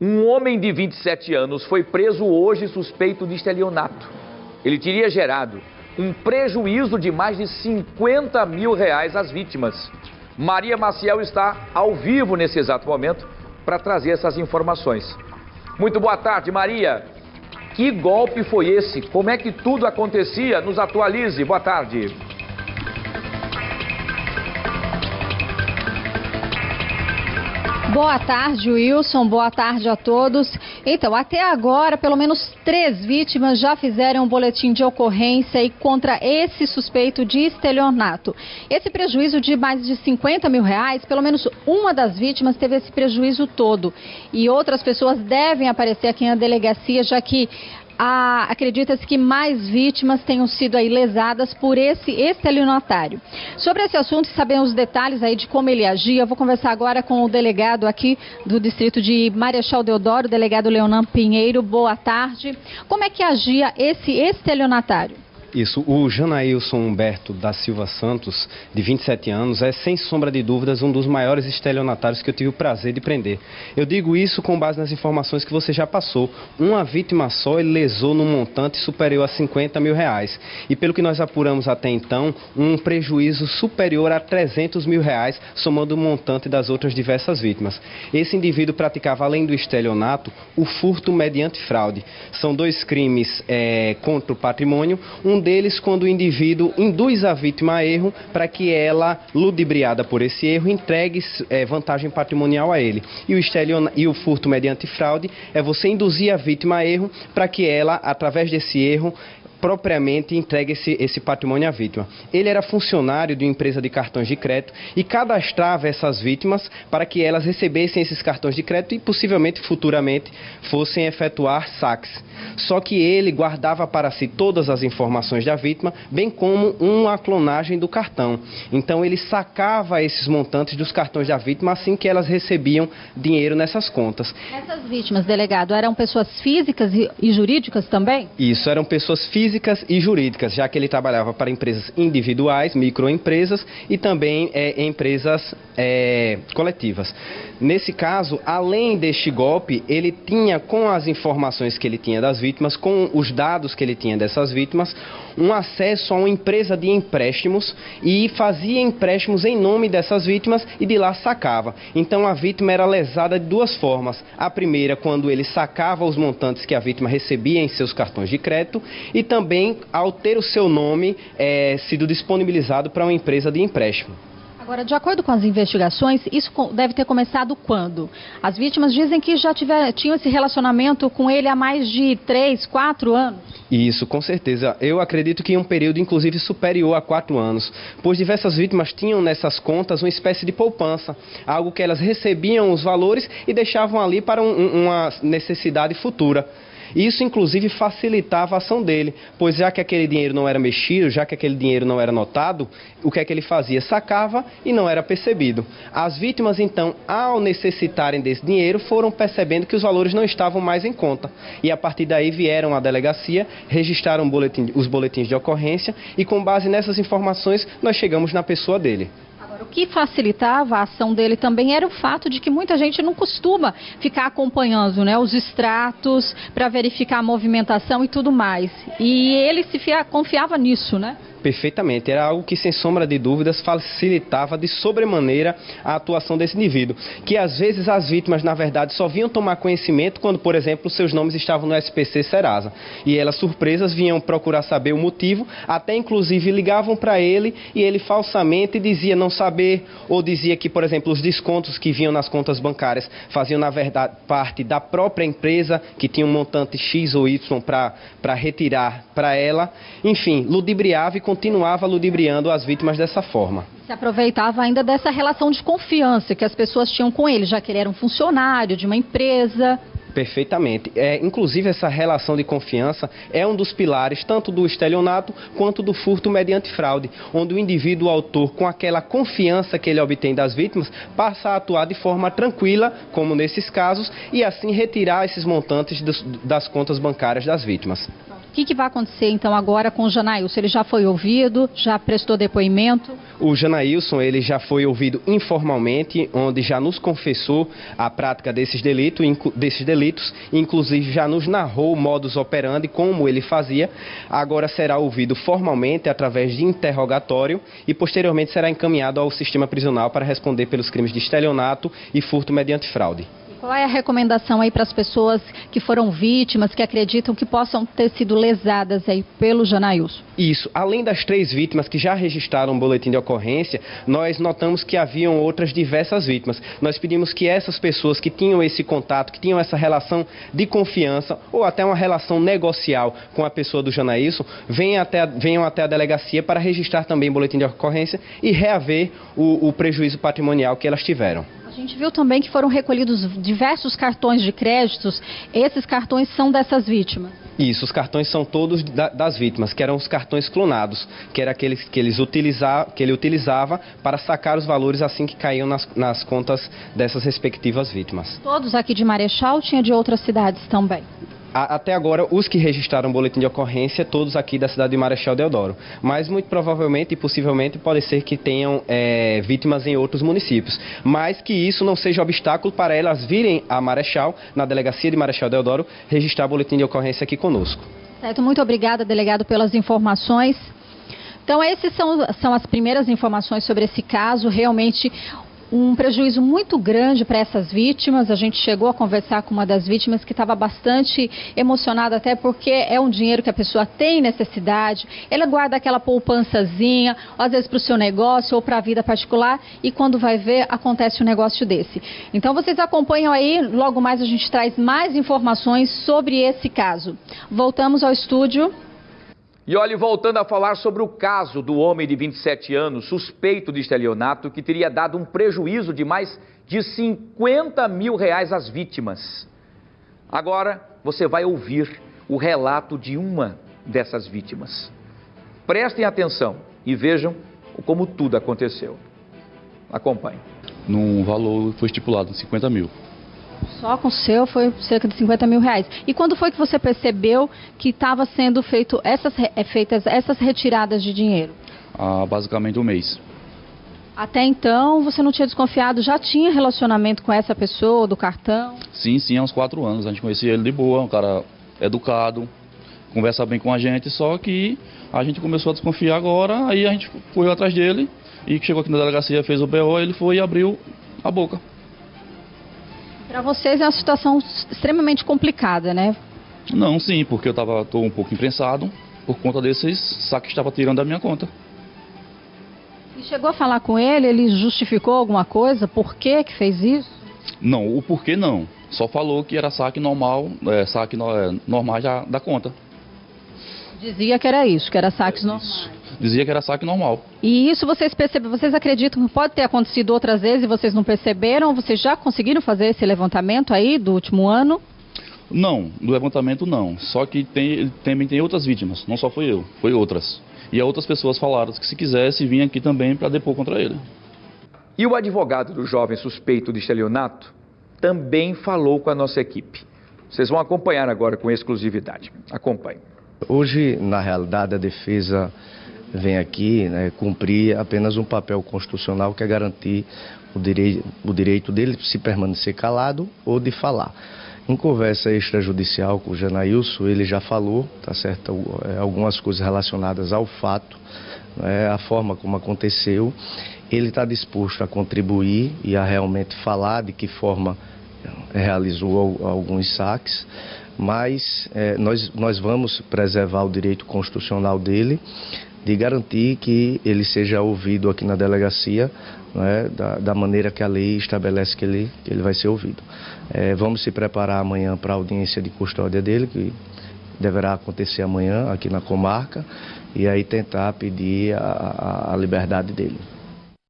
Um homem de 27 anos foi preso hoje suspeito de estelionato. Ele teria gerado um prejuízo de mais de R$50 mil às vítimas. Maria Maciel está ao vivo nesse exato momento para trazer essas informações. Muito boa tarde, Maria. Que golpe foi esse? Como é que tudo acontecia? Nos atualize. Boa tarde. Boa tarde, Wilson. Boa tarde a todos. Então, até agora, pelo menos 3 vítimas já fizeram um boletim de ocorrência e contra esse suspeito de estelionato. Esse prejuízo de mais de R$50 mil, pelo menos uma das vítimas teve esse prejuízo todo. E outras pessoas devem aparecer aqui na delegacia, já que acredita-se que mais vítimas tenham sido aí lesadas por esse estelionatário. Sobre esse assunto, saber os detalhes aí de como ele agia, eu vou conversar agora com o delegado aqui do distrito de Marechal Deodoro, o delegado Leonan Pinheiro. Boa tarde. Como é que agia esse estelionatário? Isso, o Janailson Humberto da Silva Santos, de 27 anos, é sem sombra de dúvidas um dos maiores estelionatários que eu tive o prazer de prender. Eu digo isso com base nas informações que você já passou. Uma vítima só ele lesou num montante superior a R$50 mil. E pelo que nós apuramos até então, um prejuízo superior a R$300 mil, somando o montante das outras diversas vítimas. Esse indivíduo praticava, além do estelionato, o furto mediante fraude. São 2 crimes contra o patrimônio, um deles quando o indivíduo induz a vítima a erro para que ela, ludibriada por esse erro, entregue vantagem patrimonial a ele. E o furto mediante fraude é você induzir a vítima a erro para que ela, através desse erro, propriamente entregue esse patrimônio à vítima. Ele era funcionário de uma empresa de cartões de crédito e cadastrava essas vítimas para que elas recebessem esses cartões de crédito e possivelmente, futuramente, fossem efetuar saques. Só que ele guardava para si todas as informações da vítima, bem como uma clonagem do cartão. Então ele sacava esses montantes dos cartões da vítima assim que elas recebiam dinheiro nessas contas. Essas vítimas, delegado, eram pessoas físicas e jurídicas também? Isso, eram pessoas físicas e jurídicas, já que ele trabalhava para empresas individuais, microempresas e também empresas coletivas. Nesse caso, além deste golpe, ele tinha, com as informações que ele tinha das vítimas, com os dados que ele tinha dessas vítimas, um acesso a uma empresa de empréstimos e fazia empréstimos em nome dessas vítimas e de lá sacava. Então a vítima era lesada de 2 formas. A primeira, quando ele sacava os montantes que a vítima recebia em seus cartões de crédito e também ao ter o seu nome sido disponibilizado para uma empresa de empréstimo. Agora, de acordo com as investigações, isso deve ter começado quando? As vítimas dizem que já tinham esse relacionamento com ele há mais de 3, 4 anos. Isso, com certeza. Eu acredito que em um período, inclusive, superior a 4 anos, pois diversas vítimas tinham nessas contas uma espécie de poupança, algo que elas recebiam os valores e deixavam ali para uma necessidade futura. Isso, inclusive, facilitava a ação dele, pois já que aquele dinheiro não era mexido, já que aquele dinheiro não era notado, o que é que ele fazia? Sacava e não era percebido. As vítimas, então, ao necessitarem desse dinheiro, foram percebendo que os valores não estavam mais em conta. E, a partir daí, vieram à delegacia, registraram os boletins de ocorrência e, com base nessas informações, nós chegamos na pessoa dele. O que facilitava a ação dele também era o fato de que muita gente não costuma ficar acompanhando, né, os extratos para verificar a movimentação e tudo mais. E ele confiava nisso, né? Perfeitamente, era algo que sem sombra de dúvidas facilitava de sobremaneira a atuação desse indivíduo, que às vezes as vítimas na verdade só vinham tomar conhecimento quando, por exemplo, seus nomes estavam no SPC Serasa, e elas surpresas vinham procurar saber o motivo, até inclusive ligavam para ele e ele falsamente dizia não saber, ou dizia que, por exemplo, os descontos que vinham nas contas bancárias faziam na verdade parte da própria empresa que tinha um montante X ou Y para retirar para ela, enfim, ludibriava e continuava ludibriando as vítimas dessa forma. Se aproveitava ainda dessa relação de confiança que as pessoas tinham com ele, já que ele era um funcionário de uma empresa. Perfeitamente. Inclusive, essa relação de confiança é um dos pilares tanto do estelionato quanto do furto mediante fraude, onde o indivíduo autor, com aquela confiança que ele obtém das vítimas, passa a atuar de forma tranquila, como nesses casos, e assim retirar esses montantes das contas bancárias das vítimas. O que vai acontecer então agora com o Janailson? Ele já foi ouvido, já prestou depoimento? O Janailson, ele já foi ouvido informalmente, onde já nos confessou a prática desses delitos, inclusive já nos narrou o modus operandi, como ele fazia. Agora será ouvido formalmente através de interrogatório e posteriormente será encaminhado ao sistema prisional para responder pelos crimes de estelionato e furto mediante fraude. Qual é a recomendação aí para as pessoas que foram vítimas, que acreditam que possam ter sido lesadas aí pelo Janailson? Isso. Além das 3 vítimas que já registraram um boletim de ocorrência, nós notamos que haviam outras diversas vítimas. Nós pedimos que essas pessoas que tinham esse contato, que tinham essa relação de confiança ou até uma relação negocial com a pessoa do Janailson, venham até a delegacia para registrar também boletim de ocorrência e reaver o prejuízo patrimonial que elas tiveram. A gente viu também que foram recolhidos diversos cartões de créditos. Esses cartões são dessas vítimas? Isso, os cartões são todos das vítimas, que eram os cartões clonados, que eram aqueles que ele utilizava para sacar os valores assim que caíam nas contas dessas respectivas vítimas. Todos aqui de Marechal ou tinha de outras cidades também? Até agora, os que registraram boletim de ocorrência, todos aqui da cidade de Marechal Deodoro. Mas muito provavelmente e possivelmente pode ser que tenham vítimas em outros municípios. Mas que isso não seja obstáculo para elas virem a Marechal, na delegacia de Marechal Deodoro, registrar boletim de ocorrência aqui conosco. Certo, muito obrigada, delegado, pelas informações. Então, essas são as primeiras informações sobre esse caso. Realmente um prejuízo muito grande para essas vítimas. A gente chegou a conversar com uma das vítimas que estava bastante emocionada, até porque é um dinheiro que a pessoa tem necessidade, ela guarda aquela poupançazinha, às vezes para o seu negócio ou para a vida particular, e quando vai ver, acontece um negócio desse. Então vocês acompanham aí, logo mais a gente traz mais informações sobre esse caso. Voltamos ao estúdio. E olha, voltando a falar sobre o caso do homem de 27 anos, suspeito de estelionato, que teria dado um prejuízo de mais de 50 mil reais às vítimas. Agora você vai ouvir o relato de uma dessas vítimas. Prestem atenção e vejam como tudo aconteceu. Acompanhe. Num valor foi estipulado 50 mil. Só com o seu foi cerca de 50 mil reais. E quando foi que você percebeu que estava sendo feitas essas retiradas de dinheiro? Basicamente um mês. Até então você não tinha desconfiado, já tinha relacionamento com essa pessoa, do cartão? Sim, há uns 4 anos. A gente conhecia ele de boa, um cara educado, conversa bem com a gente, só que a gente começou a desconfiar agora, aí a gente foi atrás dele e chegou aqui na delegacia, fez o BO, ele foi e abriu a boca. Para vocês é uma situação extremamente complicada, né? Não, sim, porque eu estou um pouco imprensado por conta desses saques que estava tirando da minha conta. E chegou a falar com ele? Ele justificou alguma coisa? Por que fez isso? Não, o porquê não. Só falou que era saque normal, normal da conta. Dizia que era isso, que era saques normais. Dizia que era saque normal. E isso vocês perceberam, vocês acreditam que pode ter acontecido outras vezes e vocês não perceberam? Vocês já conseguiram fazer esse levantamento aí do último ano? Não, do levantamento não. Só que também tem outras vítimas, não só foi eu, foi outras. E outras pessoas falaram que se quisesse vinha aqui também para depor contra ele. E o advogado do jovem suspeito de estelionato também falou com a nossa equipe. Vocês vão acompanhar agora com exclusividade. Acompanhe. Hoje, na realidade, a defesa vem aqui cumprir apenas um papel constitucional que é garantir o direito dele de se permanecer calado ou de falar. Em conversa extrajudicial com o Janailson, ele já falou, tá certo, algumas coisas relacionadas ao fato, a forma como aconteceu. Ele está disposto a contribuir e a realmente falar de que forma realizou alguns saques, mas nós vamos preservar o direito constitucional dele de garantir que ele seja ouvido aqui na delegacia, da maneira que a lei estabelece que ele vai ser ouvido. Vamos se preparar amanhã para a audiência de custódia dele, que deverá acontecer amanhã aqui na comarca, e aí tentar pedir a liberdade dele.